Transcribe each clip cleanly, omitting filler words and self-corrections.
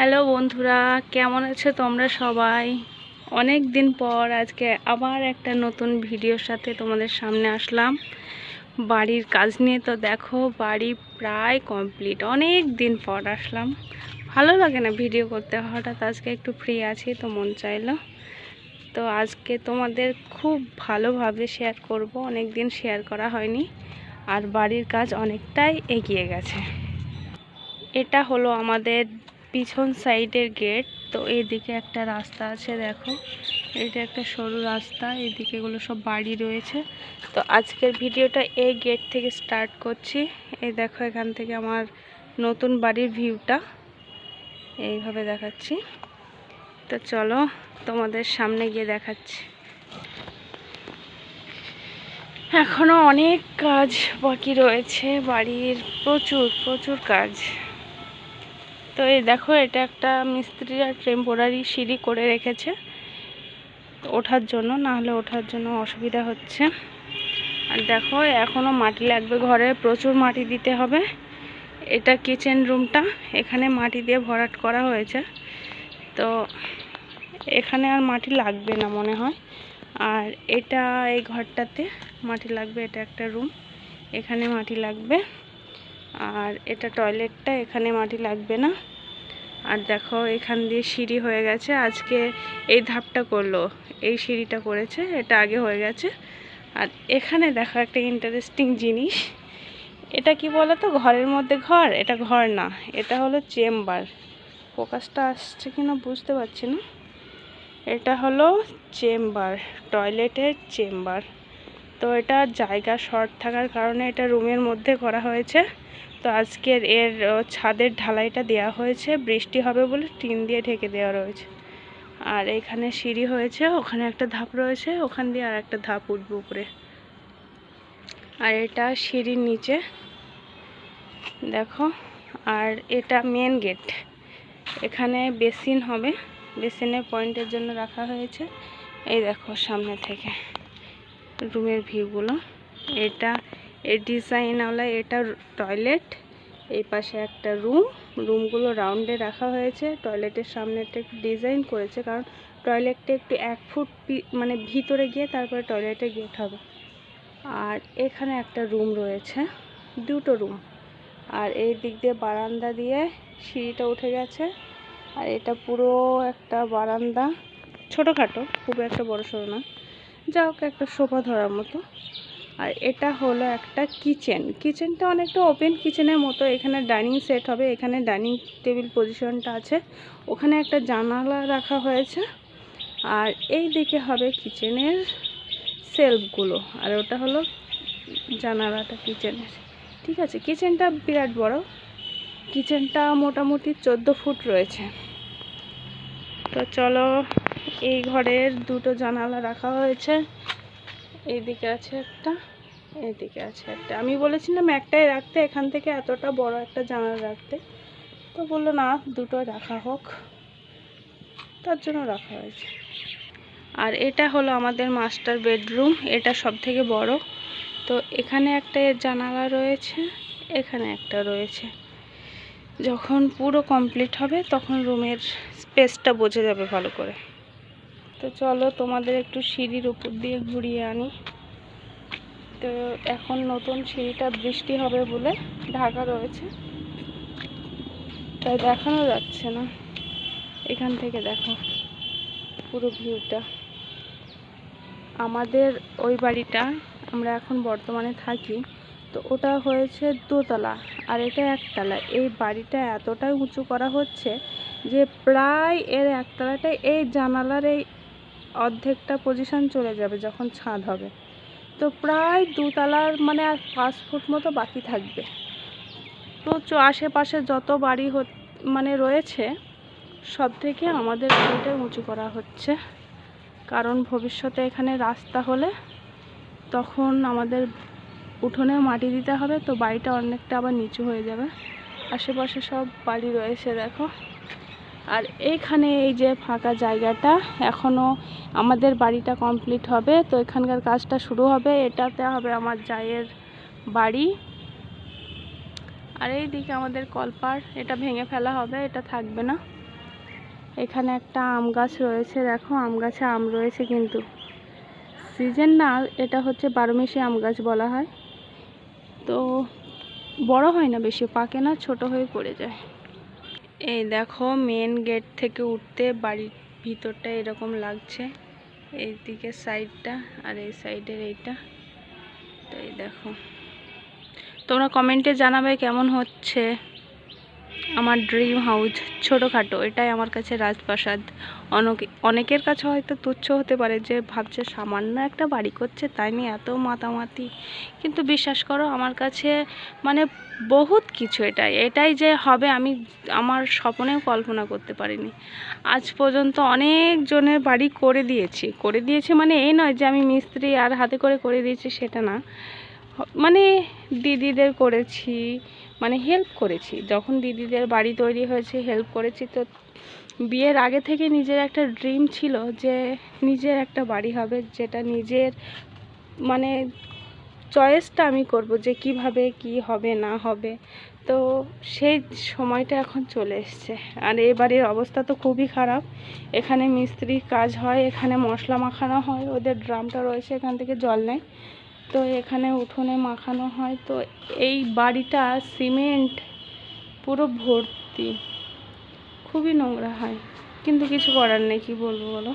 Hello বন্ধুরা, কেমন আছো তোমরা সবাই? অনেক দিন পর আজকে আবার একটা নতুন ভিডিওর সাথে তোমাদের সামনে আসলাম বাড়ির কাজ নিয়ে। তো দেখো, বাড়ি প্রায় কমপ্লিট। অনেক দিন পর আসলাম, ভালো লাগে না ভিডিও করতে, হঠাৎ আজকে একটু ফ্রি আছি তো মন চাইলো। তো আজকে তোমাদের খুব ভালোভাবে শেয়ার করব, অনেক দিন শেয়ার করা হয়নি। আর বাড়ির কাজ অনেকটাই এগিয়ে গেছে। এটা হলো আমাদের পিছন সাইডের গেট। তো এইদিকে একটা রাস্তা আছে, দেখো এটা একটা সরু রাস্তা, এইদিকে এগুলো সব বাড়ি রয়েছে। তো আজকের ভিডিওটা এই গেট থেকে স্টার্ট করছি। এই দেখো, এখান থেকে আমার নতুন বাড়ির ভিউটা এইভাবে দেখাচ্ছি। তো চলো তোমাদের সামনে গিয়ে দেখাচ্ছি। এখনো অনেক কাজ বাকি রয়েছে বাড়ির, প্রচুর প্রচুর কাজ। তো এই দেখো, এটা একটা মিস্ত্রিরা টেম্পোরারি সিঁড়ি করে রেখেছে ওঠার জন্য, না হলে ওঠার জন্য অসুবিধা হচ্ছে। আর দেখো, এখনও মাটি লাগবে ঘরে, প্রচুর মাটি দিতে হবে। এটা কিচেন রুমটা, এখানে মাটি দিয়ে ভরাট করা হয়েছে। তো এখানে আর মাটি লাগবে না মনে হয়। আর এটা এই ঘরটাতে মাটি লাগবে, এটা একটা রুম, এখানে মাটি লাগবে। আর এটা টয়লেটটা, এখানে মাটি লাগবে না। আর দেখো, এখান দিয়ে সিঁড়ি হয়ে গেছে, আজকে এই ধাপটা করলো, এই সিঁড়িটা করেছে, এটা আগে হয়ে গেছে। আর এখানে দেখো একটা ইন্টারেস্টিং জিনিস, এটা কি বলো তো, ঘরের মধ্যে ঘর, এটা ঘর না, এটা হলো চেম্বার। ফোকাসটা আসছে কিনা বুঝতে পারছি না। এটা হলো চেম্বার, টয়লেটের চেম্বার। তো এটা জায়গা শর্ট থাকার কারণে এটা রুমের মধ্যে করা হয়েছে। তো আজকের এর ছাদের ঢালাইটা দেওয়া হয়েছে, বৃষ্টি হবে বলে টিন দিয়ে ঢেকে দেওয়া রয়েছে। আর এখানে সিঁড়ি হয়েছে, ওখানে একটা ধাপ রয়েছে, ওখান দিয়ে আর একটা ধাপ উঠবে উপরে। আর এটা সিঁড়ির নিচে দেখো। আর এটা মেন গেট, এখানে বেসিন হবে, বেসিনের পয়েন্টের জন্য রাখা হয়েছে। এই দেখো সামনে থেকে রুমের ভিউগুলো। এটা এই ডিজাইনওয়ালা, এটা টয়লেট, এই পাশে একটা রুম, রুমগুলো রাউন্ডে রাখা হয়েছে। টয়লেটের সামনেটা একটু ডিজাইন করেছে, কারণ টয়লেটটা একটু 1 ফুট মানে ভিতরে গিয়ে তারপরে টয়লেটে গেট হবে। আর এখানে একটা রুম রয়েছে, দুটো রুম। আর এই দিক দিয়ে বারান্দা দিয়ে সিঁড়িটা উঠে গেছে। আর এটা পুরো একটা বারান্দা, ছোটোখাটো, খুব একটা বড় সড়ো না, যা হোক একটা সোফা ধরার মতো। আর এটা হলো একটা কিচেন, কিচেনটা অনেকটা ওপেন কিচেনের মতো। এখানে ডাইনিং সেট হবে, এখানে ডাইনিং টেবিল পজিশনটা আছে, ওখানে একটা জানালা রাখা হয়েছে। আর এই দিকে হবে কিচেনের সেলফগুলো, আর ওটা হলো জানালাটা কিচেনের। ঠিক আছে, কিচেনটা বিরাট বড়, কিচেনটা মোটামুটি 14 ফুট রয়েছে। তো চলো, এই ঘরের দুটো জানালা রাখা হয়েছে, এইদিকে আছে একটা, এইদিকে আছে একটা। আমি বলেছিলাম একটাই রাখতে, এখান থেকে এতটা বড় একটা জানালা রাখতে, তো বললো না, দুটো রাখা হোক, তার জন্য রাখা হয়েছে। আর এটা হলো আমাদের মাস্টার বেডরুম, এটা সব থেকে বড়। তো এখানে একটা জানালা রয়েছে, এখানে একটা রয়েছে। যখন পুরো কমপ্লিট হবে তখন রুমের স্পেসটা বোঝা যাবে ভালো করে। তো চলো তোমাদের একটু সিঁড়ির উপর দিয়ে ঘুরিয়ে আনি। তো এখন নতুন সিঁড়িটা বৃষ্টি হবে বলে ঢাকা রয়েছে, তাই দেখানো যাচ্ছে না। এখান থেকে দেখো পুরো ভিউটা। আমাদের ওই বাড়িটা, আমরা এখন বর্তমানে থাকি, তো ওটা হয়েছে দোতলা আর এটা একতলা। এই বাড়িটা এতটাই উঁচু করা হচ্ছে যে প্রায় এর একতলাটাই, এই জানালার এই অর্ধেকটা পজিশন চলে যাবে যখন ছাদ হবে। তো প্রায় দোতলার মানে আর 5 ফুট মতো বাকি থাকবে। প্রচুর আশেপাশে যত বাড়ি মানে রয়েছে, সব থেকে আমাদের বাড়িটাই উঁচু করা হচ্ছে। কারণ ভবিষ্যতে এখানে রাস্তা হলে তখন আমাদের উঠোনে মাটি দিতে হবে, তো বাড়িটা অনেকটা আবার নিচু হয়ে যাবে। আশেপাশে সব বাড়ি রয়েছে দেখো। আর এইখানে এই যে ফাঁকা জায়গাটা, এখনও আমাদের বাড়িটা কমপ্লিট হবে, তো এখানকার কাজটা শুরু হবে। এটাতে হবে আমার জায়ের বাড়ি। আর এই দিকে আমাদের কলপার, এটা ভেঙে ফেলা হবে, এটা থাকবে না। এখানে একটা আম গাছ রয়েছে, দেখো আম গাছে আম রয়েছে, কিন্তু সিজন না, এটা হচ্ছে 12 মাসি আম গাছ বলা হয়। তো বড় হয় না, বেশি পাকে না, ছোট হয়ে পড়ে যায়। এই দেখো মেন গেট থেকে উঠতে বাড়ির ভিতরটা এরকম লাগছে, এই দিকের সাইডটা আর এই সাইডের এইটা। তো এই দেখো, তোমরা কমেন্টে জানাবে কেমন হচ্ছে আমার ড্রিম হাউস। ছোটোখাটো, এটাই আমার কাছে রাজপ্রাসাদ। অনেকের কাছে হয়তো তুচ্ছ হতে পারে, যে ভাবছে সামান্য একটা বাড়ি করছে তাই নিয়ে এত মাতামাতি, কিন্তু বিশ্বাস করো আমার কাছে মানে বহুত কিছু। এটাই যে হবে আমি আমার স্বপ্নেও কল্পনা করতে পারিনি। আজ পর্যন্ত অনেক জনের বাড়ি করে দিয়েছি মানে এই নয় যে আমি মিস্ত্রি আর হাতে করে দিয়েছি, সেটা না, মানে দিদিদের করেছি, মানে হেল্প করেছি। যখন দিদিদের বাড়ি তৈরি হয়েছে হেল্প করেছি। তো বিয়ের আগে থেকে নিজের একটা ড্রিম ছিল যে নিজের একটা বাড়ি হবে, যেটা নিজের মানে চয়েসটা আমি করব যে কিভাবে কি হবে না হবে। তো সেই সময়টা এখন চলে এসছে। আর এই বাড়ির অবস্থা তো খুবই খারাপ। এখানে মিস্ত্রির কাজ হয়, এখানে মশলা মাখানো হয়, ওদের ড্রামটা রয়েছে, এখান থেকে জল নেয়, তো এখানে উঠোনে মাখানো হয়। তো এই বাড়িটা সিমেন্ট পুরো ভর্তি, খুবই নোংরা হয়, কিন্তু কিছু করার নেই, কি বলবো বলো।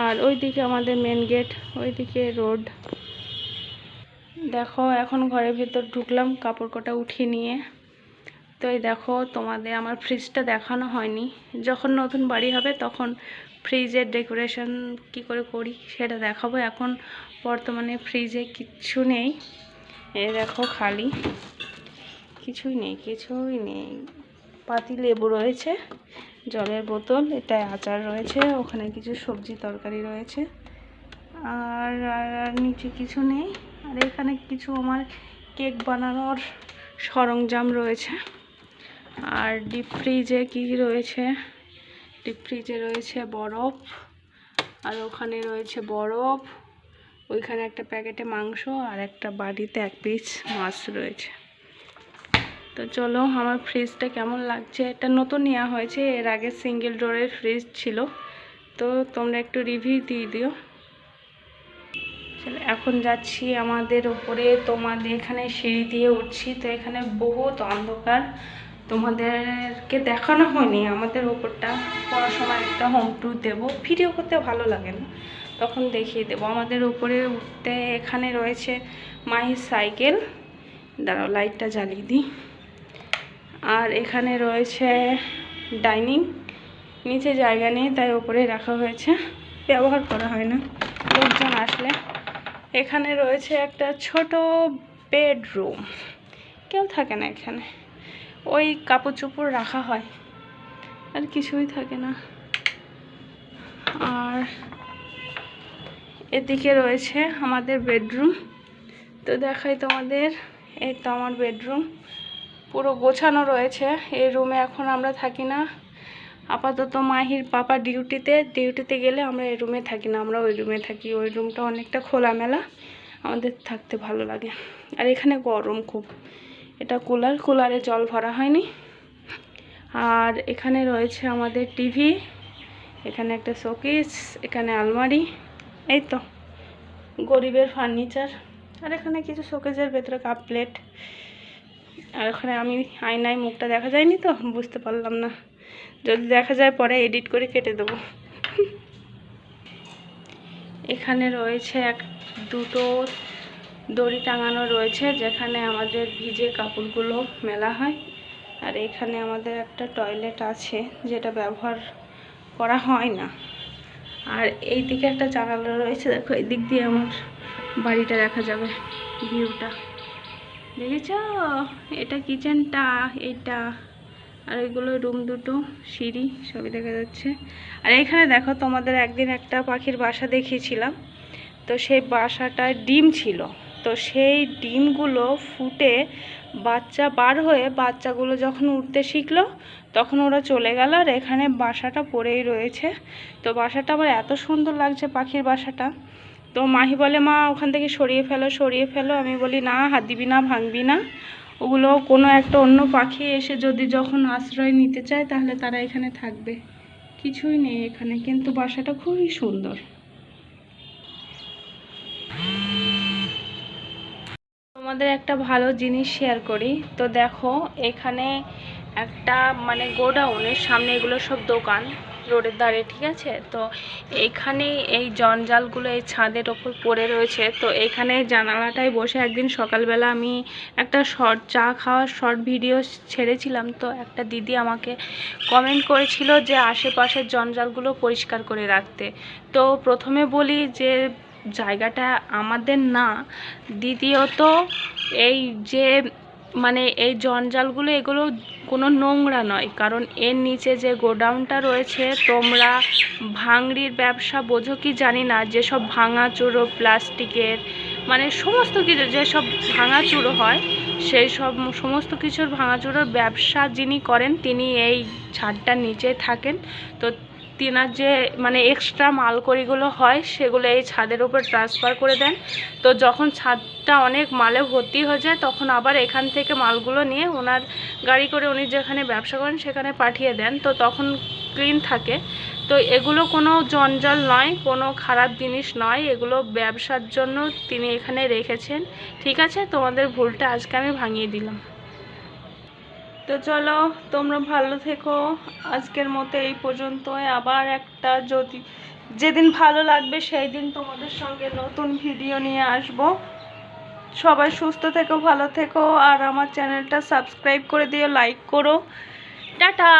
আর ওইদিকে আমাদের মেন গেট, ওইদিকে রোড। দেখো এখন ঘরের ভেতর ঢুকলাম কাপড় কটা উঠিয়ে নিয়ে। তো এই দেখো তোমাদের আমার ফ্রিজটা দেখানো হয়নি, যখন নতুন বাড়ি হবে তখন ফ্রিজের ডেকোরেশন কি করে করি সেটা দেখাবো। এখন বর্তমানে ফ্রিজে কিচ্ছু নেই, এই দেখো খালি, কিছুই নেই। পাতি লেবু রয়েছে, জলের বোতল, এটা আচার রয়েছে, ওখানে কিছু সবজি তরকারি রয়েছে, আর নিচে কিছু নেই। আর এখানে কিছু আমার কেক বানানোর সরঞ্জাম রয়েছে। আর ডিপ ফ্রিজে কি রয়েছে, ডিপ ফ্রিজে রয়েছে বরফ, আর ওখানে রয়েছে বরফ, ওইখানে একটা প্যাকেটে মাংস, আর একটা বাড়িতে 1 পিস মাছ রয়েছে। তো চলো আমার ফ্রিজটা কেমন লাগছে, এটা নতুন নেওয়া হয়েছে, এর আগে সিঙ্গেল ডোরের ফ্রিজ ছিল। তো তোমরা একটু রিভিউ দিয়ে দিও। এখন যাচ্ছি আমাদের উপরে, তোমাদের এখানে সিঁড়ি দিয়ে উঠছি। তো এখানে বহুত অন্ধকার, তোমাদেরকে দেখানো হয়নি আমাদের উপরটা, পড়ার সময় একটা হোম ট্যুর দেবো, ভিডিও করতে ভালো লাগে না, তখন দেখিয়ে দেবো। আমাদের উপরে উঠতে এখানে রয়েছে মাহির সাইকেল, দাঁড়াও লাইটটা জ্বালিয়ে দিই। আর এখানে রয়েছে ডাইনিং, নিচে জায়গা নেই তাই উপরে রাখা হয়েছে, ব্যবহার করা হয় না লোকজন আসলে। এখানে রয়েছে একটা ছোট বেডরুম, কেউ থাকে না এখানে, ওই কাপড় চোপড় রাখা হয়, আর কিছুই থাকে না। আর এদিকে রয়েছে আমাদের বেডরুম, তো দেখাই তোমাদের। এই তো আমার বেডরুম পুরো গোছানো রয়েছে। এই রুমে এখন আমরা থাকি না আপাতত, মাহির পাপা ডিউটিতে গেলে আমরা এই রুমে থাকি না, আমরা ওই রুমে থাকি। ওই রুমটা অনেকটা খোলামেলা, আমাদের থাকতে ভালো লাগে। আর এখানে গরম খুব, এটা কুলারে জল ভরা হয়নি। আর এখানে রয়েছে আমাদের টিভি, এখানে একটা শোকেস, এখানে আলমারি, এই তো গরিবের ফার্নিচার। আর এখানে কিছু শোকেসের ভেতরে কাপ প্লেট। আর ওখানে আমি আয়নায় মুখটা দেখা যায়নি তো বুঝতে পারলাম না, যদি দেখা যায় পরে এডিট করে কেটে দেবো। এখানে রয়েছে দুটো দড়ি টাঙানো রয়েছে, যেখানে আমাদের ভিজে কাপড়গুলো মেলা হয়। আর এখানে আমাদের একটা টয়লেট আছে, যেটা ব্যবহার করা হয় না। আর এই দিকে একটা জানালা রয়েছে, দেখো এই দিক দিয়ে আমার বাড়িটা দেখা যাবে, ভিউটা দেখেছ, এটা কিচেনটা, এটা আর ওইগুলো রুম, দুটো সিঁড়ি, সবই দেখা যাচ্ছে। আর এখানে দেখো তোমাদের একদিন একটা পাখির বাসা দেখিয়েছিলাম, তো সেই বাসাটায় ডিম ছিল, তো সেই ডিমগুলো ফুটে বাচ্চা বার হয়ে বাচ্চাগুলো যখন উঠতে শিখলো তখন ওরা চলে গেল, আর এখানে বাসাটা পড়েই রয়েছে। তো বাসাটা আমার এত সুন্দর লাগছে, পাখির বাসাটা। তো মাহি বলে মা ওখান থেকে সরিয়ে ফেলো, আমি বলি না, হাত দিবি না, ভাঙবি না, ওগুলো কোনো একটা অন্য পাখি এসে যদি যখন আশ্রয় নিতে চায় তাহলে তারা এখানে থাকবে। কিছুই নেই এখানে, কিন্তু বাসাটা খুবই সুন্দর। তোমাদের একটা ভালো জিনিস শেয়ার করি। তো দেখো এখানে একটা মানে গোডাউনের সামনে এগুলো সব দোকান, রোডের ধারে, ঠিক আছে। তো এইখানে এই জঞ্জালগুলো এই ছাদের ওপর পড়ে রয়েছে। তো এইখানে জানালাটায় বসে একদিন সকালবেলা আমি একটা চা খাওয়ার শর্ট ভিডিও ছেড়েছিলাম। তো একটা দিদি আমাকে কমেন্ট করেছিল যে আশেপাশের জঞ্জালগুলো পরিষ্কার করে রাখতে। তো প্রথমে বলি যে জায়গাটা আমাদের না, দ্বিতীয়ত এই যে মানে এই জঞ্জালগুলো এগুলো কোনো নোংরা নয়, কারণ এর নিচে যে গোডাউনটা রয়েছে, তোমরা ভাঙড়ির ব্যবসা বোঝো কি জানি না, যেসব ভাঙাচুরো প্লাস্টিকের মানে সমস্ত কিছু যেসব ভাঙাচুরো হয়, সেই সব সমস্ত কিছুর ভাঙাচুরোর ব্যবসা যিনি করেন তিনি এই ছাদটার নিচে থাকেন। তো তিনার যে মানে এক্সট্রা মালকড়িগুলো হয় সেগুলো এই ছাদের উপর ট্রান্সফার করে দেন। তো যখন ছাদটা অনেক মালে ভর্তি হয়ে যায় তখন আবার এখান থেকে মালগুলো নিয়ে ওনার গাড়ি করে উনি যেখানে ব্যবসা করেন সেখানে পাঠিয়ে দেন। তো তখন ক্লিন থাকে। তো এগুলো কোনো জঞ্জাল নয়, কোনো খারাপ জিনিস নয়, এগুলো ব্যবসার জন্য তিনি এখানে রেখেছেন। ঠিক আছে, তোমাদের ভুলটা আজকে আমি ভাঙিয়ে দিলাম। তো চলো তোমরা ভালো থেকো, আজকের মতো এই পর্যন্তই। আবার একটা যেদিন ভালো লাগবে সেই দিন তোমাদের সঙ্গে নতুন ভিডিও নিয়ে আসব। সবাই সুস্থ থেকো, ভালো থেকো, আর আমার চ্যানেলটা সাবস্ক্রাইব করে দিও, লাইক করো। টাটা।